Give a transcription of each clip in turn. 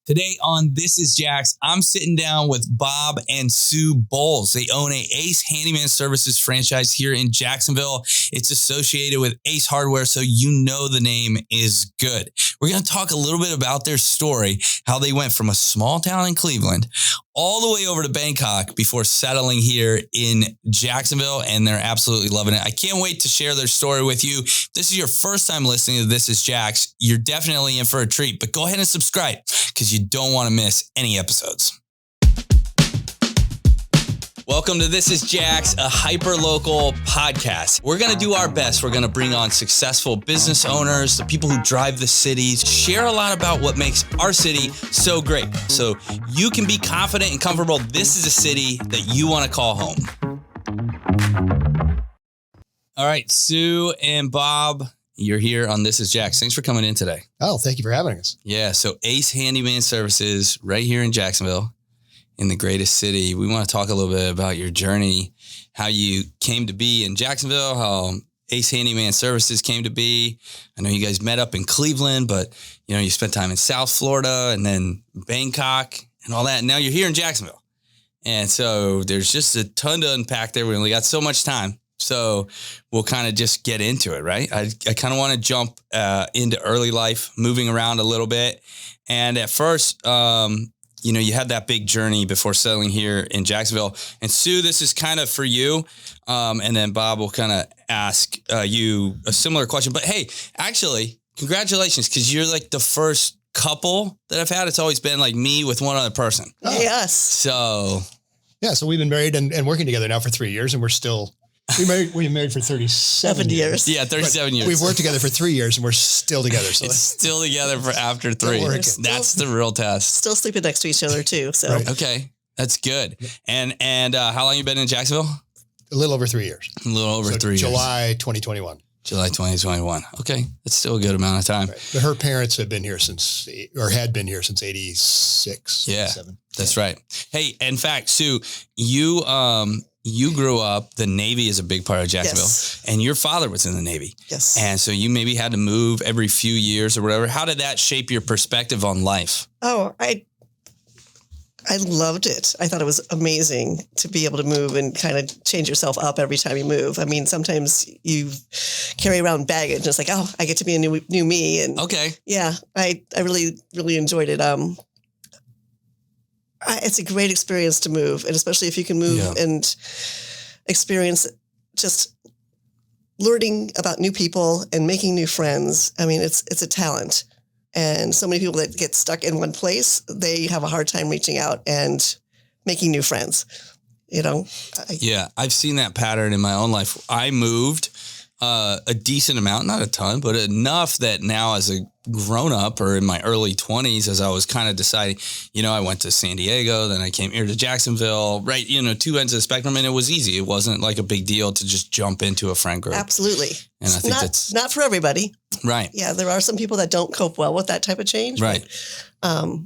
Today on This is Jax, I'm sitting down with Bob and Sue Bowles. They own a Ace Handyman Services franchise here in Jacksonville. It's associated with Ace Hardware, so you know the name is good. We're going to talk a little bit about their story, how they went from a small town in Cleveland all the way over to Bangkok before settling here in Jacksonville, and they're absolutely loving it. I can't wait to share their story with you. If this is your first time listening to This is Jax, you're definitely in for a treat, but go ahead and subscribe because you don't want to miss any episodes. Welcome to This is Jax, a hyper-local podcast. We're going to do our best. We're going to bring on successful business owners, the people who drive the cities, share a lot about what makes our city so great. So you can be confident and comfortable. This is a city that you want to call home. All right, Sue and Bob, you're here on This is Jax. Thanks for coming in today. Oh, thank you for having us. Yeah, so Ace Handyman Services right here in Jacksonville, in the greatest city. We want to talk a little bit about your journey, how you came to be in Jacksonville, how Ace Handyman Services came to be. I know you guys met up in Cleveland, but you spent time in South Florida and then Bangkok and all that. And now you're here in Jacksonville. And so there's just a ton to unpack there. We only got so much time. So we'll kind of just get into it, right? I kind of want to jump into early life, moving around a little bit. And at first, you had that big journey before settling here in Jacksonville. And Sue, this is kind of for you. And then Bob will kind of ask you a similar question. But hey, actually, congratulations, because you're like the first couple that I've had. It's always been like me with one other person. Oh. Yes. So. Yeah, so we've been married and working together now for 3 years, and we've been married for 37 years. Yeah, 37 years. We've worked together for 3 years and we're still together. So it's still together for after 3. That's the real test. Still sleeping next to each other too. So Right. Okay, that's good. And how long you been in Jacksonville? A little over 3 years. A little over 3 years. July 2021. July 2021. Okay, that's still a good amount of time. Right. But her parents had been here since 86. Yeah, 87. That's right. Hey, in fact, Sue, you grew up, the Navy is a big part of Jacksonville, yes. And your father was in the Navy. Yes. And so you maybe had to move every few years or whatever. How did that shape your perspective on life? Oh, I loved it. I thought it was amazing to be able to move and kind of change yourself up every time you move. I mean, sometimes you carry around baggage and it's like, oh, I get to be a new me. And okay. Yeah, I really, really enjoyed it. It's a great experience to move, and especially if you can move and experience just learning about new people and making new friends. I mean, it's a talent. And so many people that get stuck in one place, they have a hard time reaching out and making new friends, Yeah, I've seen that pattern in my own life. I moved a decent amount, not a ton, but enough that now as a grown up or in my early 20s, as I was kind of deciding, I went to San Diego, then I came here to Jacksonville, right? 2 ends of the spectrum, and it was easy. It wasn't like a big deal to just jump into a friend group. Absolutely. And I think that's not for everybody. Right. Yeah. There are some people that don't cope well with that type of change. Right. But,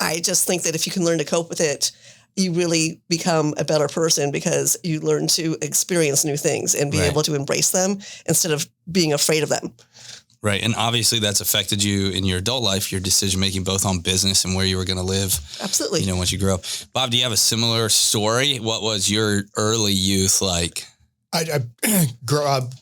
I just think that if you can learn to cope with it, you really become a better person because you learn to experience new things and be able to embrace them instead of being afraid of them. Right. And obviously that's affected you in your adult life, your decision-making, both on business and where you were going to live. Absolutely. Once you grew up. Bob, do you have a similar story? What was your early youth like? I grew up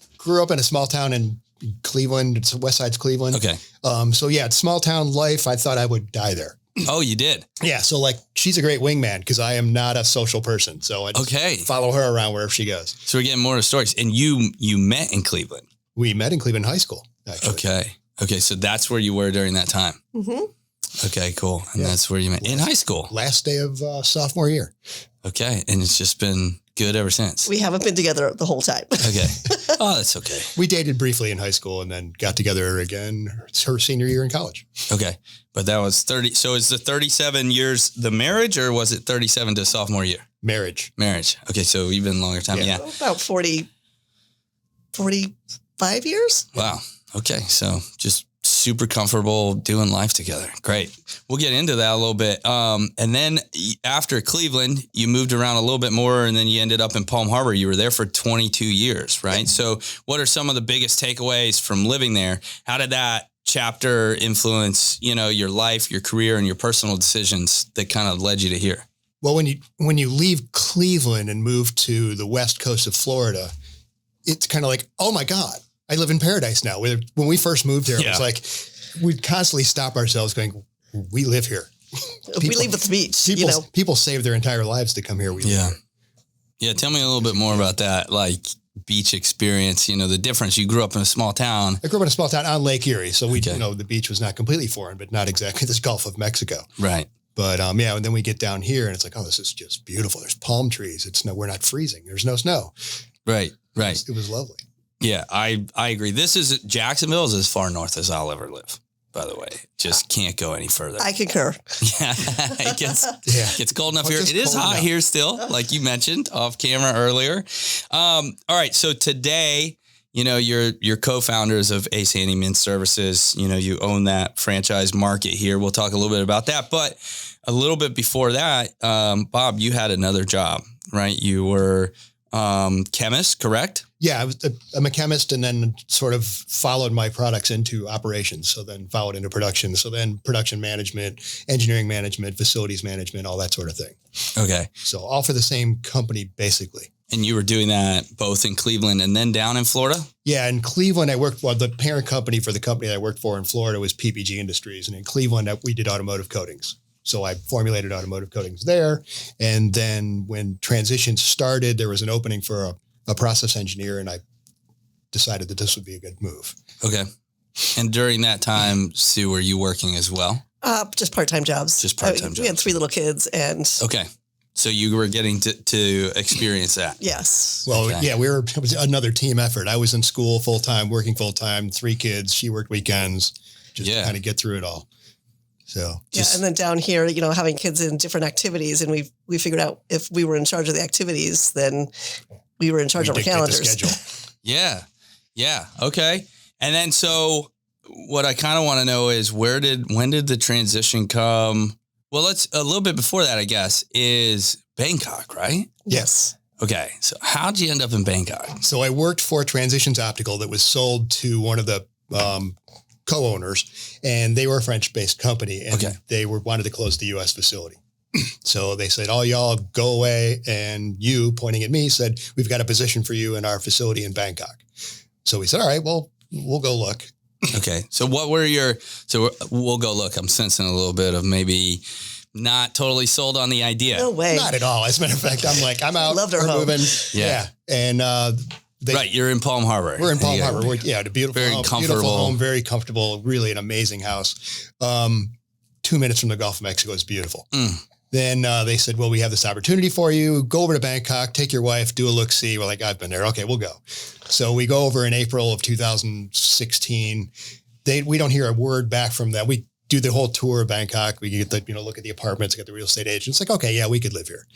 in a small town in Cleveland. It's West Side's Cleveland. Okay. It's small town life. I thought I would die there. Oh, you did? Yeah. So she's a great wingman because I am not a social person. So I just follow her around wherever she goes. So we're getting more stories. And you met in Cleveland? We met in Cleveland High School, actually. Okay. So that's where you were during that time. Mm-hmm. Okay, cool. And that's where you met in high school. Last day of sophomore year. Okay. And it's just been good ever since. We haven't been together the whole time. Okay. Oh, that's okay. We dated briefly in high school and then got together again her senior year in college. Okay. But that was 30. So is the 37 years the marriage, or was it 37 to sophomore year? Marriage. Okay. So even longer time. Yeah. About 45 years. Wow. Okay. So just super comfortable doing life together. Great. We'll get into that a little bit. And then after Cleveland, you moved around a little bit more, and then you ended up in Palm Harbor. You were there for 22 years, right? So what are some of the biggest takeaways from living there? How did that chapter influence, your life, your career, and your personal decisions that kind of led you to here? Well, when you leave Cleveland and move to the west coast of Florida, it's kind of like, oh my God, I live in paradise now. When we first moved there, it was like, we'd constantly stop ourselves going, we live here. We leave with the beach. People save their entire lives to come here. We live here. Yeah. Tell me a little bit more about that, like beach experience, the difference. You grew up in a small town. I grew up in a small town on Lake Erie. So the beach was not completely foreign, but not exactly this Gulf of Mexico. Right. But and then we get down here and it's like, oh, this is just beautiful. There's palm trees. We're not freezing. There's no snow. Right. It was lovely. Yeah, I agree. Jacksonville is as far north as I'll ever live, by the way. Just can't go any further. I concur. Yeah, it gets cold enough here. It is hot here still, like you mentioned off camera earlier. All right, so today, you're co-founders of Ace Handyman Services. You own that franchise market here. We'll talk a little bit about that. But a little bit before that, Bob, you had another job, right? You were chemist, correct? Yeah, I'm a chemist and then sort of followed my products into operations. So then followed into production. So then production management, engineering management, facilities management, all that sort of thing. Okay. So all for the same company, basically. And you were doing that both in Cleveland and then down in Florida? Yeah, in Cleveland, the parent company for the company that I worked for in Florida was PPG Industries. And in Cleveland, we did automotive coatings. So I formulated automotive coatings there. And then when transition started, there was an opening for a process engineer, and I decided that this would be a good move. Okay. And during that time, Sue, were you working as well? Just part-time jobs. Just part-time jobs. We had 3 little kids and... Okay. So you were getting to experience that. Yes. Well, yeah, it was another team effort. I was in school full-time, working full-time, 3 kids. She worked weekends, just to kind of get through it all. So and then down here, having kids in different activities, and we figured out if we were in charge of the activities, then we were in charge of our calendars. The schedule. Yeah. Okay. And then so what I kind of want to know is when did the transition come? Well, let's a little bit before that, I guess, is Bangkok, right? Yes. Okay. So how'd you end up in Bangkok? So I worked for Transitions Optical that was sold to one of the co-owners, and they were a French-based company, and they wanted to close the U.S. facility. So they said, "Oh, y'all go away." And you, pointing at me, said, "We've got a position for you in our facility in Bangkok." So we said, "All right, well, we'll go look." Okay. So we'll go look. I'm sensing a little bit of maybe not totally sold on the idea. No way. Not at all. As a matter of fact, I'm out. Loved our home. Moving. Yeah. And, you're in Palm Harbor. We're in Palm Harbor. The beautiful very home, comfortable. beautiful home, very comfortable, really an amazing house. 2 minutes from the Gulf of Mexico. It's beautiful. Then they said, well, we have this opportunity for you. Go over to Bangkok, take your wife, do a look-see. We're like, I've been there. Okay, we'll go. So we go over in April of 2016. We don't hear a word back from them. We do the whole tour of Bangkok. We get look at the apartments, get the real estate agents. Like, okay, yeah, we could live here.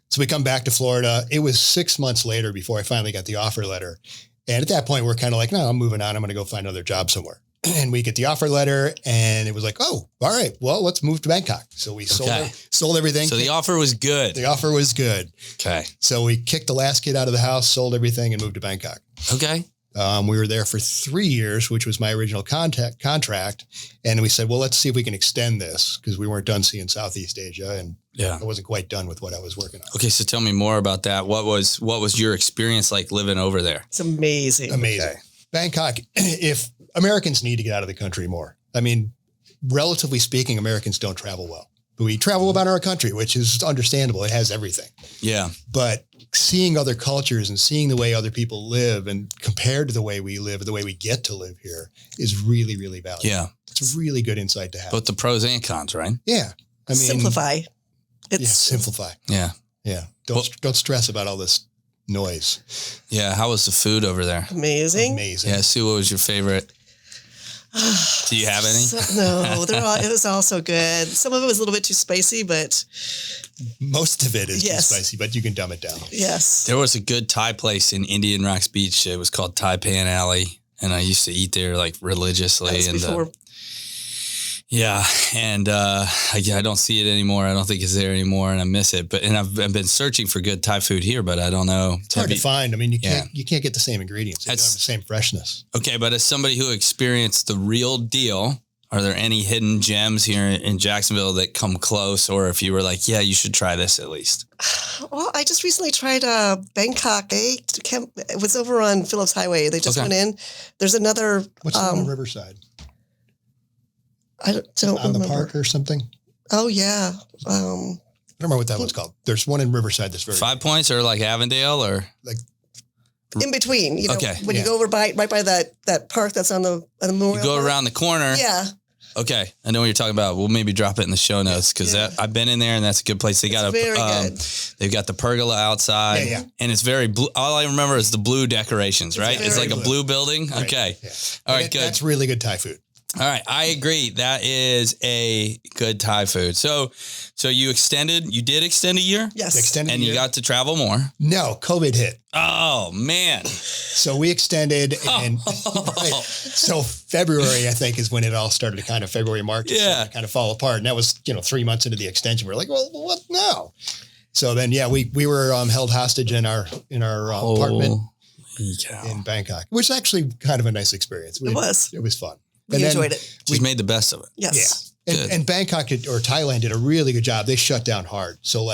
So we come back to Florida. It was 6 months later before I finally got the offer letter. And at that point, we're kind of like, no, I'm moving on. I'm going to go find another job somewhere. And we get the offer letter, and it was like, oh, all right, well, let's move to Bangkok. So we sold everything. So the offer was good. The offer was good. Okay. So we kicked the last kid out of the house, sold everything, and moved to Bangkok. Okay. We were there for 3 years, which was my original contract. And we said, well, let's see if we can extend this, because we weren't done seeing Southeast Asia, and I wasn't quite done with what I was working on. Okay, so tell me more about that. What was your experience like living over there? It's amazing. Amazing. Okay. Bangkok, if Americans need to get out of the country more. I mean, relatively speaking, Americans don't travel well. But we travel about our country, which is understandable. It has everything. Yeah. But seeing other cultures and seeing the way other people live and compared to the way we live, the way we get to live here is really, really valuable. Yeah. It's a really good insight to have. Both the pros and cons, right? Yeah. I mean, simplify. Simplify. Yeah. Yeah. Don't stress about all this noise. Yeah. How was the food over there? Amazing. Yeah. Sue, what was your favorite? Do you have any? No, it was all so good. Some of it was a little bit too spicy, but most of it is too spicy, but you can dumb it down. Yes. There was a good Thai place in Indian Rocks Beach. It was called Thai Pan Alley, and I used to eat there like religiously. That was before Yeah. And I don't see it anymore. I don't think it's there anymore, and I miss it. But I've been searching for good Thai food here, but I don't know. It's hard to find. I mean, you can't get the same ingredients. You don't have the same freshness. Okay, but as somebody who experienced the real deal, are there any hidden gems here in Jacksonville that come close? Or if you were like, yeah, you should try this at least. Well, I just recently tried Bangkok. It was over on Phillips Highway. They just went in. There's another. What's on Riverside? I don't remember. On the park or something? Oh, yeah. I don't remember what that one's called. There's one in Riverside that's very 5 Points or like Avondale or? Like in between. You know, okay. When you go over right by that park that's on the Memorial You go Park. around the corner. Yeah. Okay. I know what you're talking about. We'll maybe drop it in the show notes because I've been in there and that's a good place. They've got the pergola outside and it's very blue. All I remember is the blue decorations, right? It's like a blue building. Right. Okay. Yeah. All right. Good. That's really good Thai food. All right. I agree. That is a good Thai food. So you did extend a year? Yes. Extended and you got to travel more? No, COVID hit. Oh, man. So we extended and so February, I think, is when it all started to kind of February, March, to kind of fall apart. And that was, 3 months into the extension. We're like, well, what now? So then, we were held hostage in our apartment in Bangkok, which is actually kind of a nice experience. It was fun. We enjoyed it. We made the best of it. Yes. Yeah. And Bangkok or Thailand did a really good job. They shut down hard. So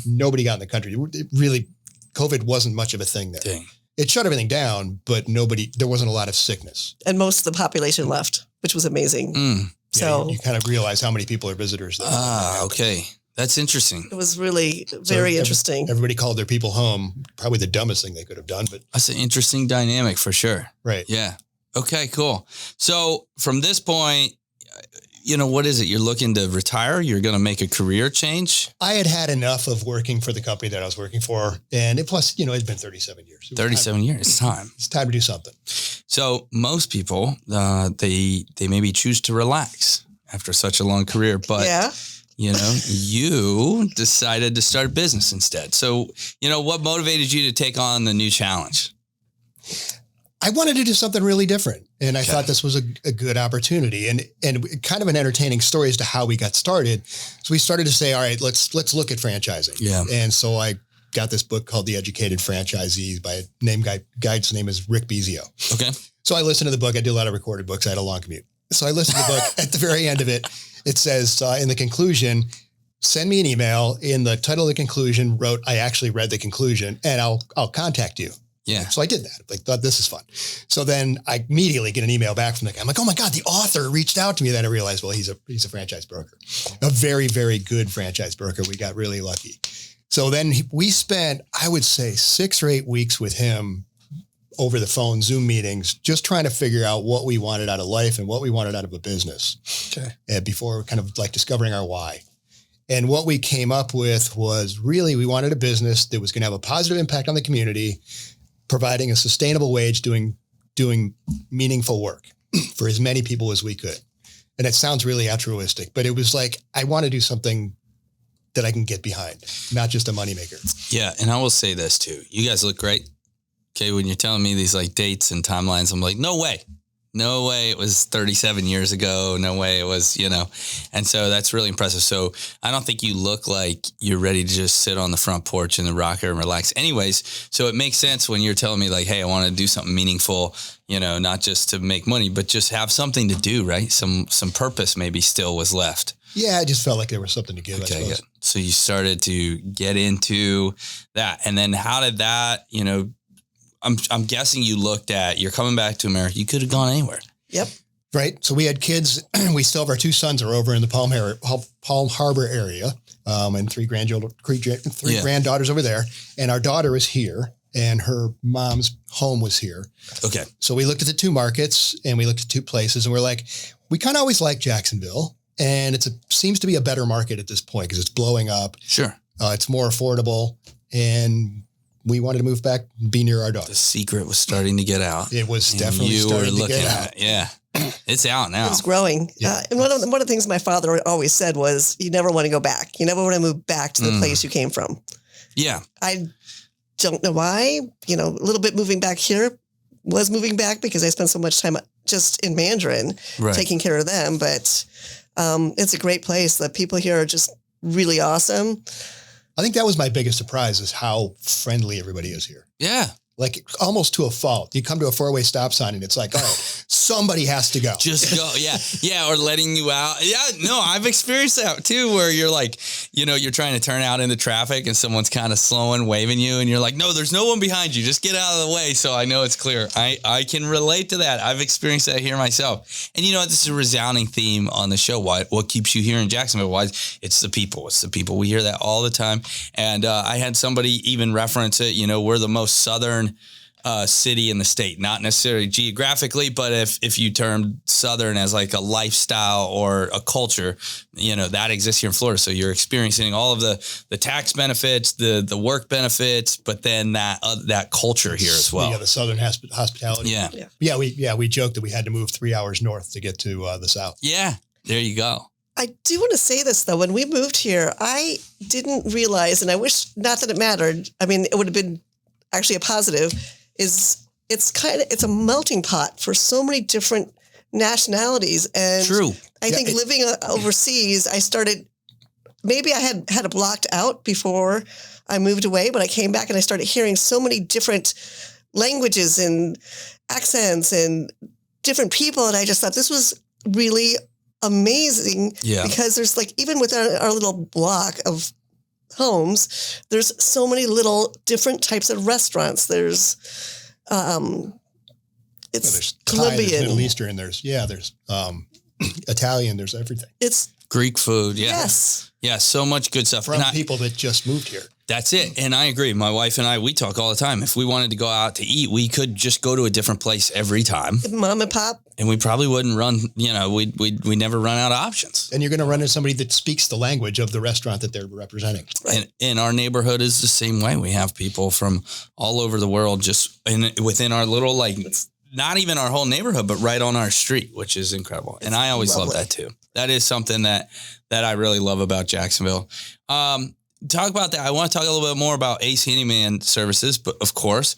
nobody got in the country. It really, COVID wasn't much of a thing there. Dang. It shut everything down, but there wasn't a lot of sickness. And most of the population left, which was amazing. So you kind of realize how many people are visitors there. Okay. That's interesting. It was really very interesting. Everybody called their people home. Probably the dumbest thing they could have done, but that's an interesting dynamic for sure. Right. Yeah. Okay, cool. So from this point, what is it? You're looking to retire? You're going to make a career change? I had enough of working for the company that I was working for. And plus, it's been 37 years. 37 years. It's time. It's time to do something. So most people, they maybe choose to relax after such a long career, but you decided to start a business instead. So, what motivated you to take on the new challenge? I wanted to do something really different. And I thought this was a good opportunity and kind of an entertaining story as to how we got started. So we started to say, all right, let's look at franchising. Yeah. And so I got this book called The Educated Franchisee by a guy's name is Rick Bezio. Okay. So I listened to the book. I did a lot of recorded books. I had a long commute. So I listened to the book. At the very end of it, it says in the conclusion, send me an email. In the title of the conclusion wrote, I actually read the conclusion and I'll contact you. Yeah. So I did that. I thought this is fun. So then I immediately get an email back from the guy. I'm like, oh my God, the author reached out to me. Then I realized, well, he's a franchise broker, a very, very good franchise broker. We got really lucky. So then we spent, I would say 6 or 8 weeks with him over the phone, Zoom meetings, just trying to figure out what we wanted out of life and what we wanted out of a business. Okay. And before kind of like discovering our why. And what we came up with was really, we wanted a business that was going to have a positive impact on the community, providing a sustainable wage, doing meaningful work for as many people as we could. And it sounds really altruistic, but it was like, I want to do something that I can get behind, not just a moneymaker. Yeah. And I will say this too. You guys look great. Okay. When you're telling me these like dates and timelines, I'm like, no way it was 37 years ago. No way it was, and so that's really impressive. So I don't think you look like you're ready to just sit on the front porch in the rocker and relax anyways. So it makes sense when you're telling me like, hey, I want to do something meaningful, not just to make money, but just have something to do, right? Some purpose maybe still was left. Yeah. I just felt like there was something to give. Okay, good. So you started to get into that. And then how did that, I'm guessing you looked at, you're coming back to America. You could have gone anywhere. Yep. Right. So we had kids. We still have our 2 sons are over in the Palm Harbor area, and 3 granddaughters over there. And our daughter is here and her mom's home was here. Okay. So we looked at the 2 markets and we looked at 2 places and we're like, we kind of always liked Jacksonville, and seems to be a better market at this point because it's blowing up. Sure. It's more affordable, and we wanted to move back and be near our daughter. The secret was starting to get out. It was definitely starting to get out. Yeah. It's out now. It's growing. Yeah. And one of the things my father always said was, you never want to go back. You never want to move back to the place you came from. Yeah. I don't know why, a little bit moving back here was moving back because I spent so much time just in Mandarin taking care of them. But It's a great place. The people here are just really awesome. I think that was my biggest surprise is how friendly everybody is here. Yeah. Like almost to a fault. You come to a 4-way stop sign and it's like, all right, somebody has to go. Just go. Yeah. Yeah. Or letting you out. Yeah. No, I've experienced that too, where you're like, you're trying to turn out into traffic and someone's kind of slowing, waving you. And you're like, no, there's no one behind you. Just get out of the way. So I know it's clear. I can relate to that. I've experienced that here myself. And this is a resounding theme on the show. What keeps you here in Jacksonville? Why? It's the people. It's the people. We hear that all the time. And I had somebody even reference it. We're the most southern city in the state, not necessarily geographically, but if you term Southern as like a lifestyle or a culture, that exists here in Florida. So you're experiencing all of the tax benefits, the work benefits, but then that culture here as well. Yeah, the Southern hospitality. Yeah. We joked that we had to move 3 hours north to get to the South. Yeah, there you go. I do want to say this though. When we moved here, I didn't realize, and I wish not that it mattered. I mean, it would have been actually a positive. It's a melting pot for so many different nationalities. And true. I think living overseas, I started, maybe I had it blocked out before I moved away, but I came back and I started hearing so many different languages and accents and different people. And I just thought this was really amazing because there's like, even within our little block of homes, there's so many little different types of restaurants. There's there's Colombian, Thai, there's Middle Eastern, there's Italian, there's everything. It's Greek food. Yeah. Yes. Yeah. So much good stuff. From people that just moved here. That's it. And I agree. My wife and I, we talk all the time. If we wanted to go out to eat, we could just go to a different place every time. Mom and pop. And we probably wouldn't run, we never run out of options. And you're going to run into somebody that speaks the language of the restaurant that they're representing. Right. And our neighborhood is the same way. We have people from all over the world just within our little, not even our whole neighborhood, but right on our street, which is incredible. And I always love that too. That is something that I really love about Jacksonville. Talk about that. I want to talk a little bit more about Ace Handyman services, but of course,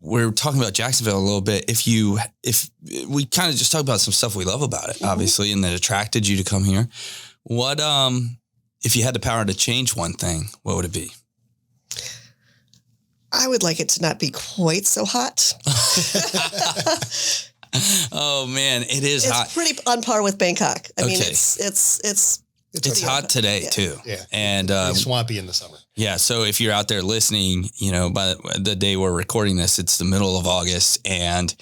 we're talking about Jacksonville a little bit. If we kind of just talk about some stuff we love about it, obviously, and that attracted you to come here. What, if you had the power to change one thing, what would it be? I would like it to not be quite so hot. Oh man, it's hot. It's pretty on par with Bangkok. I mean, it's hot today too. Yeah. And swampy in the summer. Yeah. So if you're out there listening, by the day we're recording this, it's the middle of August, and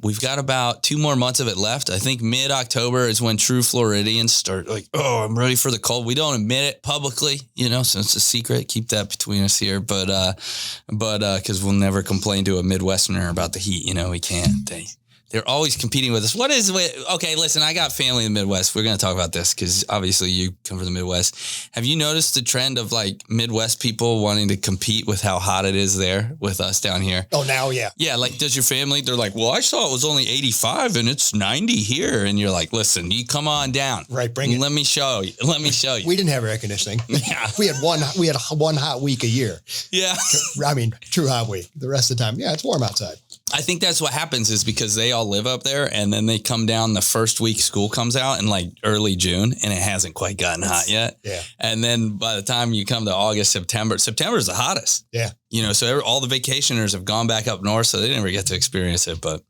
we've got about 2 more months of it left. I think mid-October is when true Floridians start like, oh, I'm ready for the cold. We don't admit it publicly, so it's a secret. Keep that between us here. But because we'll never complain to a Midwesterner about the heat. We can't. They're always competing with us. Okay, listen, I got family in the Midwest. We're going to talk about this because obviously you come from the Midwest. Have you noticed the trend of Midwest people wanting to compete with how hot it is there with us down here? Oh, now, yeah. Yeah, does your family, they're like, well, I saw it was only 85 and it's 90 here. And you're like, listen, you come on down. Right, bring it. Let me show you. We didn't have air conditioning. Yeah. We had one hot week a year. Yeah. I mean, true hot week. The rest of the time, it's warm outside. I think that's what happens is because they all live up there and then they come down the first week school comes out in early June and it hasn't quite gotten hot yet. Yeah. And then by the time you come to August, September is the hottest. Yeah. So all the vacationers have gone back up north, so they never get to experience it. But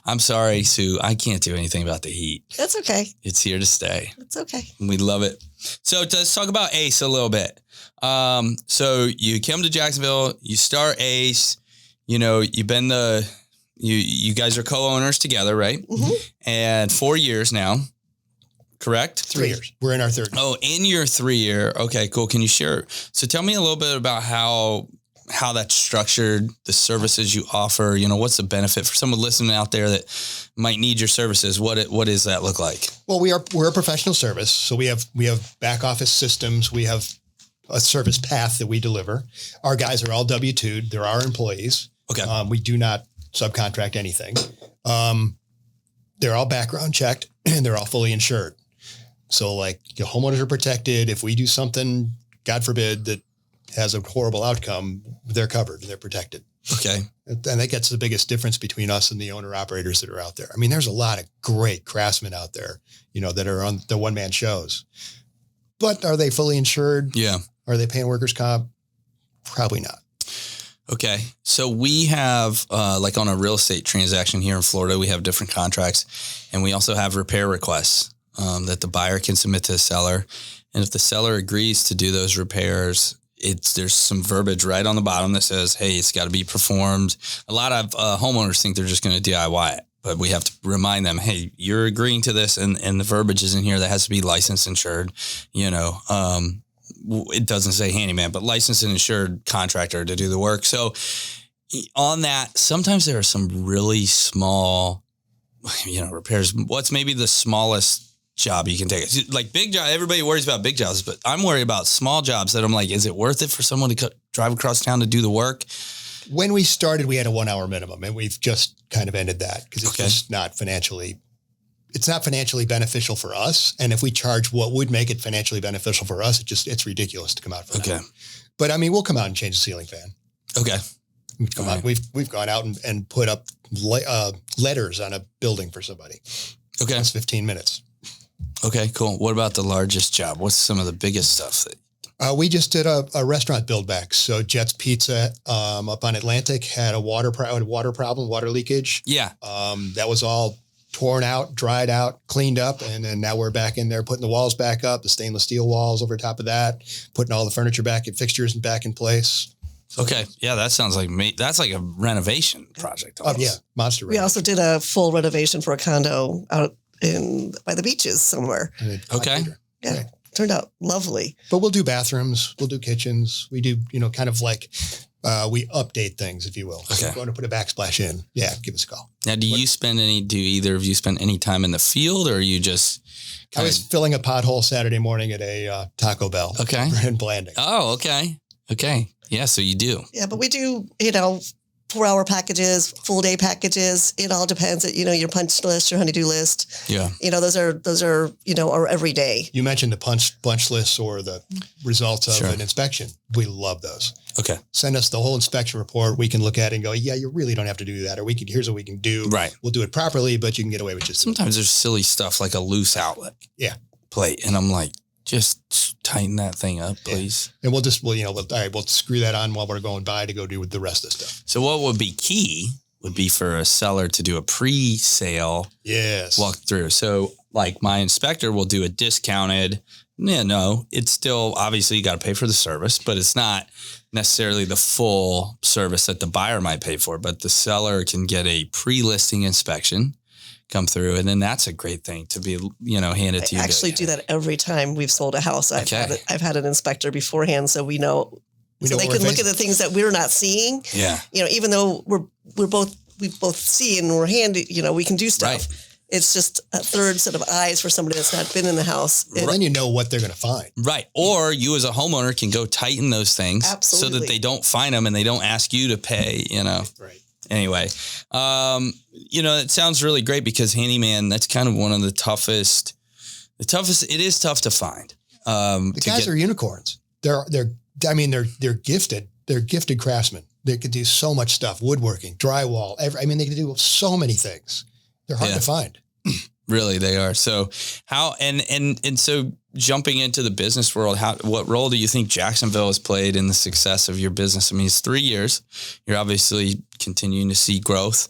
I'm sorry, Sue, I can't do anything about the heat. That's okay. It's here to stay. It's okay. We love it. So let's talk about Ace a little bit. So you come to Jacksonville, you start Ace, you've been you guys are co-owners together, right? Mm-hmm. And 4 years now, correct? 3 years. We're in our third. Oh, in your 3 year. Okay, cool. Can you share? So tell me a little bit about how that's structured, the services you offer, what's the benefit for someone listening out there that might need your services? What does that look like? Well, we're a professional service. So we have back office systems. We have a service path that we deliver. Our guys are all W-2'd. They're our employees. Okay. We do not subcontract anything. They're all background checked and they're all fully insured. So your homeowners are protected. If we do something, God forbid, that has a horrible outcome, they're covered and they're protected. Okay. And that gets the biggest difference between us and the owner operators that are out there. I mean, there's a lot of great craftsmen out there, that are on the one-man shows. But are they fully insured? Yeah. Are they paying workers' comp? Probably not. Okay. So we have, like on a real estate transaction here in Florida, we have different contracts, and we also have repair requests that the buyer can submit to the seller. And if the seller agrees to do those repairs, there's some verbiage right on the bottom that says, hey, it's got to be performed. A lot of homeowners think they're just going to DIY it, but we have to remind them, hey, you're agreeing to this, and the verbiage is in here that has to be licensed, insured, it doesn't say handyman, but licensed and insured contractor to do the work. So on that, sometimes there are some really small, repairs. What's maybe the smallest job you can take? Like big job, everybody worries about big jobs, but I'm worried about small jobs that I'm like, is it worth it for someone to drive across town to do the work? When we started, we had a 1 hour minimum, and we've just kind of ended that because it's just not financially beneficial for us. And if we charge what would make it financially beneficial for us, it's ridiculous to come out for that. But I mean, we'll come out and change the ceiling fan. Okay. We've gone out and put up letters on a building for somebody. Okay. That's 15 minutes. Okay, cool. What about the largest job? What's some of the biggest stuff? We just did a restaurant build back. So Jet's Pizza up on Atlantic had a water problem, water leakage. Yeah. That was all torn out, dried out, cleaned up. And then now we're back in there putting the walls back up, the stainless steel walls over top of that, putting all the furniture back and fixtures back in place. So okay. Yeah, that sounds like that's like a renovation project. Oh, yeah. Monster. We also did a full renovation for a condo out by the beaches somewhere. Okay. Yeah. Right. Turned out lovely. But we'll do bathrooms. We'll do kitchens. We do, kind of like we update things, if you will. Okay. So if you want to put a backsplash in, give us a call. Now, do either of you spend any time in the field, or are you just I was filling a pothole Saturday morning at a Taco Bell. Okay. In Blanding. Oh, okay. Okay. Yeah. So you do. Yeah, but we do, 4-hour packages, full day packages. It all depends on, your punch list, your honeydew list. Yeah. Those are, our every day. You mentioned the punch lists or the results of an inspection. We love those. Okay. Send us the whole inspection report. We can look at it and go, yeah, you really don't have to do that. Or here's what we can do. Right. We'll do it properly, but you can get away with just sometimes there's silly stuff like a loose outlet. Yeah. Plate. And I'm like, just tighten that thing up, please. Yeah. And we'll screw that on while we're going by to go do the rest of the stuff. So what would be key would be for a seller to do a pre-sale walkthrough. So like my inspector will do a discounted, it's still obviously you got to pay for the service, but it's not necessarily the full service that the buyer might pay for, but the seller can get a pre-listing inspection come through. And then that's a great thing to be, handed to you. I actually do that every time we've sold a house. I've had an inspector beforehand, so we know so they can look at the things that we're not seeing. Yeah. Even though we both see and we're handy, we can do stuff. Right. It's just a third set of eyes for somebody that's not been in the house. Then you know what they're going to find. Right. Or you as a homeowner can go tighten those things so that they don't find them and they don't ask you to pay, Right. Anyway, it sounds really great because handyman, that's kind of one of the toughest, it is tough to find. The guys are unicorns. They're gifted. They're gifted craftsmen. They could do so much stuff, woodworking, drywall. They could do so many things. They're hard to find. Really, they are. So how, and so jumping into the business world, what role do you think Jacksonville has played in the success of your business? I mean, it's 3 years. You're obviously continuing to see growth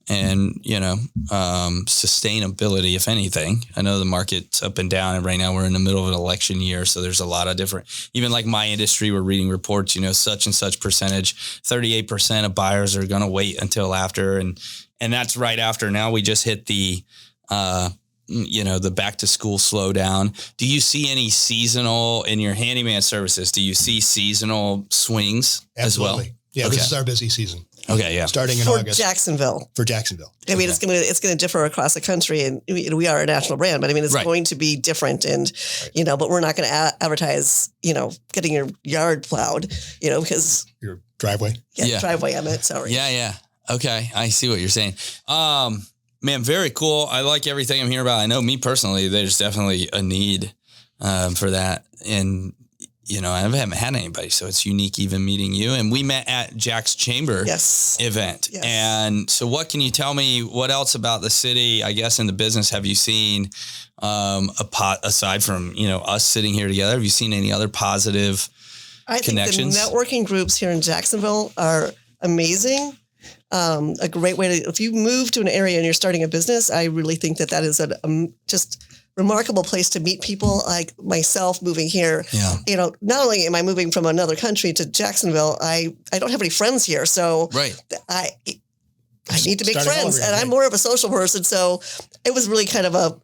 and, sustainability, if anything. I know the market's up and down, and right now we're in the middle of an election year. So there's a lot of different, even like my industry, we're reading reports, such and such percentage, 38% of buyers are going to wait until after. And that's right after. Now we just hit the back to school slowdown. Do you see any seasonal in your handyman services? Do you see seasonal swings as well? Yeah, This is our busy season. Okay, yeah. Starting in for August. For Jacksonville. It's going to differ across the country, and we are a national brand, but it's going to be different, and but we're not going to advertise, getting your yard plowed, because your driveway. Driveway. I meant sorry. Yeah. Okay, I see what you're saying. Man, very cool. I like everything I'm hearing about. I know me personally, there's definitely a need for that. And, I haven't had anybody, so it's unique even meeting you. And we met at Jax Chamber event. Yes. And so what can you tell me, what else about the city, I guess, in the business have you seen aside from, us sitting here together? Have you seen any other positive connections? I think the networking groups here in Jacksonville are amazing. A great way to, if you move to an area and you're starting a business, I really think that is a just remarkable place to meet people like myself moving here. Yeah. Not only am I moving from another country to Jacksonville, I don't have any friends here. So I need to make friends, and I'm more of a social person. So it was really kind of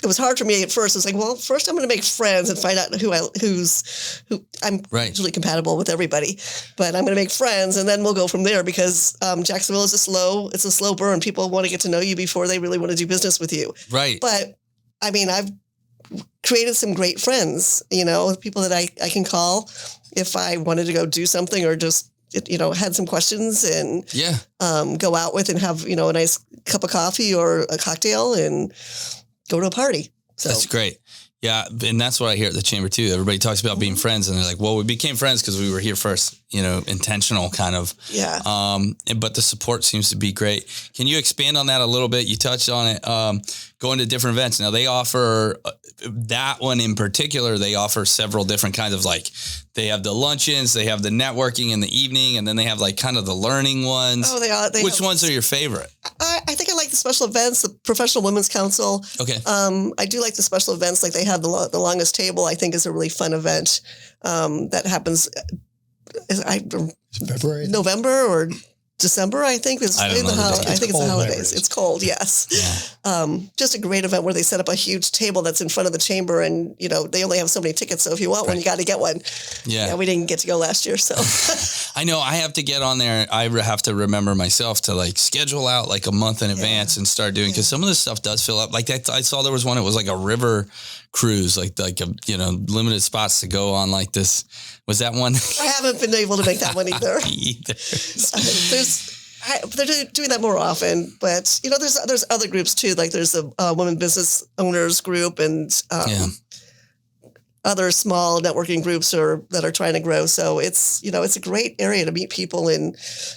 it was hard for me at first. It's like, well, first I'm going to make friends and find out who I'm usually compatible with everybody, but I'm going to make friends and then we'll go from there because Jacksonville is a slow burn. People want to get to know you before they really want to do business with you. Right. But I mean, I've created some great friends, people that I can call if I wanted to go do something or just, had some questions and go out with and have, a nice cup of coffee or a cocktail and go to a party. So that's great. Yeah. And that's what I hear at the chamber too. Everybody talks about being friends and they're like, well, we became friends because we were here first, intentional kind of. Yeah. But the support seems to be great. Can you expand on that a little bit? You touched on it, going to different events. Now they offer that one in particular. They offer several different kinds of they have the luncheons, they have the networking in the evening, and then they have kind of the learning ones. Oh, they are. Which ones are your favorite? I think I like the special events, the Professional Women's Council. Okay. I do like the special events. Like they have the longest table, I think is a really fun event that happens February, November or December, I think. I think it's the holidays. It's cold, yes. Yeah. Just a great event where they set up a huge table that's in front of the chamber and, they only have so many tickets. So if you want one, you got to get one. Yeah. We didn't get to go last year, so. I know I have to get on there. I have to remember myself to schedule out a month in advance and start doing, because some of this stuff does fill up. I saw there was one, it was a river cruise, limited spots to go on this. Was that one? I haven't been able to make that one either. They're doing that more often, but there's other groups too. There's a women business owners group and other small networking groups that are trying to grow. So it's a great area to meet people. And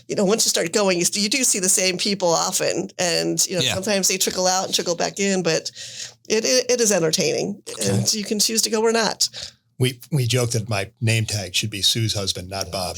once you start going, you do see the same people often, and sometimes they trickle out and trickle back in, but it is entertaining, and you can choose to go or not. We joke that my name tag should be Sue's husband, not Bob.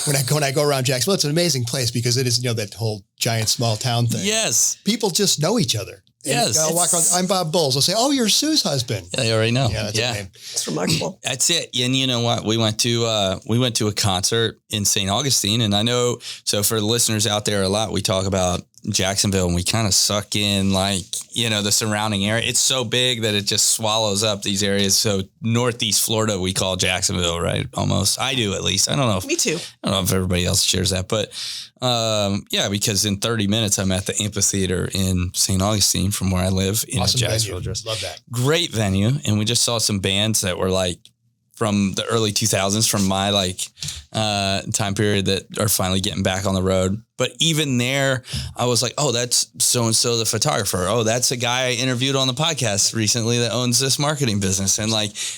when I go around Jacksonville, it's an amazing place because it is, that whole giant small town thing. Yes. People just know each other. Yes. I'll walk around, I'm Bob Bowles. I'll say, oh, you're Sue's husband. Yeah, they already know. Yeah, that's her name. It's remarkable. That's it. And you know what? We went to a concert in St. Augustine, and I know, so for the listeners out there, a lot we talk about Jacksonville and we kind of suck in the surrounding area. It's so big that it just swallows up these areas. So Northeast Florida, we call Jacksonville, right? Almost. I do, at least. I don't know if me too. I don't know if everybody else shares that, but because in 30 minutes I'm at the amphitheater in St. Augustine from where I live in Jacksonville. Love that. Great venue. And we just saw some bands that were from the early 2000s, from my time period, that are finally getting back on the road. But even there, I was like, oh, that's so-and-so the photographer. Oh, that's a guy I interviewed on the podcast recently that owns this marketing business. And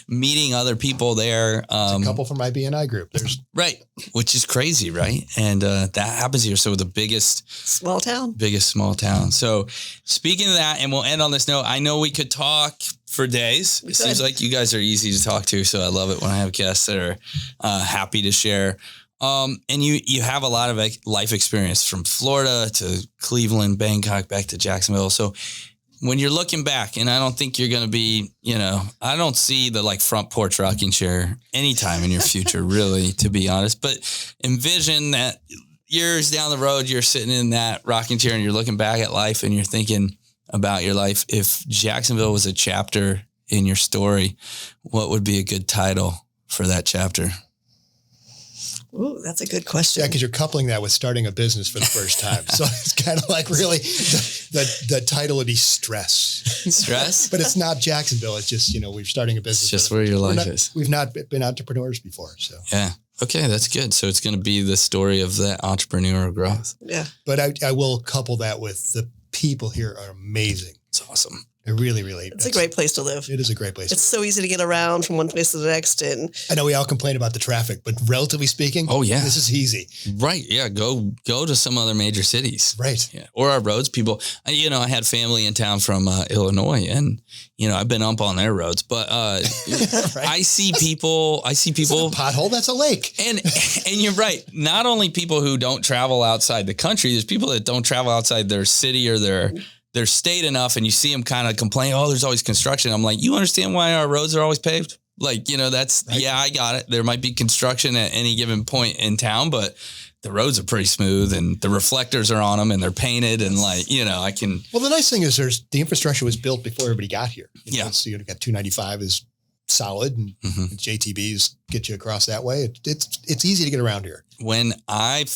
meeting other people there. It's a couple from my BNI group. Right. Which is crazy, right? And that happens here. So the biggest small town. So speaking of that, and we'll end on this note, I know we could talk for days. It seems like you guys are easy to talk to. So I love it when I have guests that are happy to share. And you have a lot of life experience from Florida to Cleveland, Bangkok, back to Jacksonville. So when you're looking back, and I don't think you're going to be, I don't see the front porch rocking chair anytime in your future, really, to be honest, but envision that years down the road, you're sitting in that rocking chair and you're looking back at life and you're thinking about your life. If Jacksonville was a chapter in your story, what would be a good title for that chapter? Ooh, that's a good question. Yeah, because you're coupling that with starting a business for the first time. So it's kind of really the title would be stress. Stress? But it's not Jacksonville. It's just, we're starting a business. It's just where your life is. We've not been entrepreneurs before. So yeah. Okay, that's good. So it's going to be the story of that entrepreneurial growth. Yeah. But I will couple that with the people here are amazing. It's awesome. It really, really. It's a great place to live. It is a great place. It's so easy to get around from one place to the next. And I know we all complain about the traffic, but relatively speaking, this is easy. Right. Yeah. Go to some other major cities. Right. Yeah. Or our roads. People, I had family in town from Illinois, and, I've been up on their roads, but right. I see people. That's not a pothole. That's a lake. And you're right. Not only people who don't travel outside the country, there's people that don't travel outside their city or their state enough, and you see them kind of complain, there's always construction. I'm like, you understand why our roads are always paved? Like, that's, right. Yeah, I got it. There might be construction at any given point in town, but the roads are pretty smooth and the reflectors are on them and they're painted and I can. Well, the nice thing is the infrastructure was built before everybody got here. So you got 295 is solid and JTBs get you across that way. It's easy to get around here. When you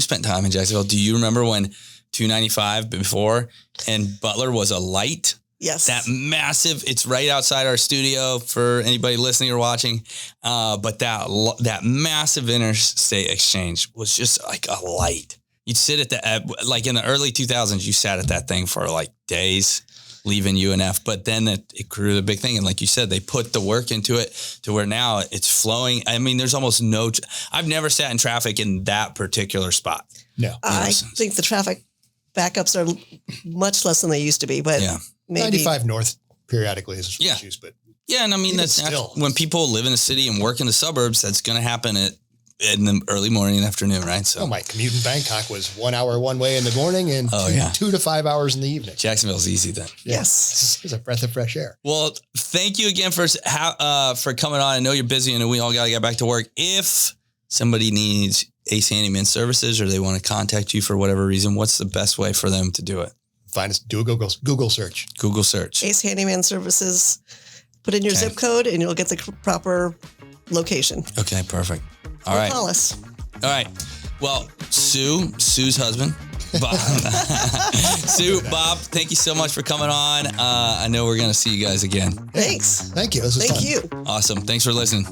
spent time in Jacksonville, do you remember when 295 before and Butler was a light? Yes. That massive, it's right outside our studio for anybody listening or watching. But that massive interstate exchange was just like a light. You'd sit at like in the early 2000s, you sat at that thing for like days leaving UNF, but then it grew the big thing. And like you said, they put the work into it to where now it's flowing. I mean, there's almost I've never sat in traffic in that particular spot. No. I think the traffic backups are much less than they used to be, but maybe 95 north periodically is issues, but and I mean that's still when people live in a city and work in the suburbs, that's going to happen in the early morning and afternoon, right? So my commute in Bangkok was 1 hour one way in the morning and 2 to 5 hours in the evening. Jacksonville's easy then. Yes, it's a breath of fresh air. Well, thank you again for coming on. I know you're busy and we all got to get back to work. If somebody needs Ace Handyman services or they want to contact you for whatever reason, what's the best way for them to do it? Find us, do a Google search. Google search. Ace Handyman services. Put in your zip code and you'll get the proper location. Okay, perfect. All right. Call us. All right. Well, Sue's husband, Bob. Bob, thank you so much for coming on. I know we're going to see you guys again. Thanks. Thank you. This was fun. Thank you. Awesome. Thanks for listening.